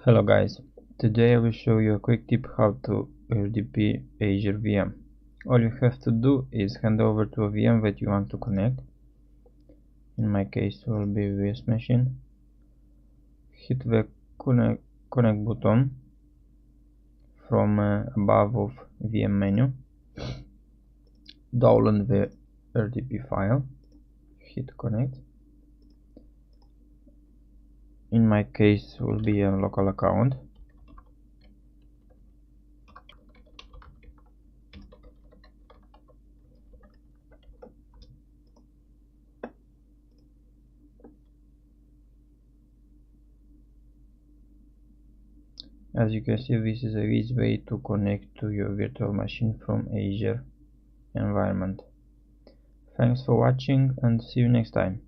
Hello guys, today I will show you a quick tip how to RDP Azure VM. All you have to do is hand over to a VM that you want to connect. In my case it will be VS Machine. Hit the connect button from above of VM menu. Download the RDP file. Hit connect. In my case it will be a local account. As you can see, this is a easy way to connect to your virtual machine from Azure environment. Thanks for watching and see you next time.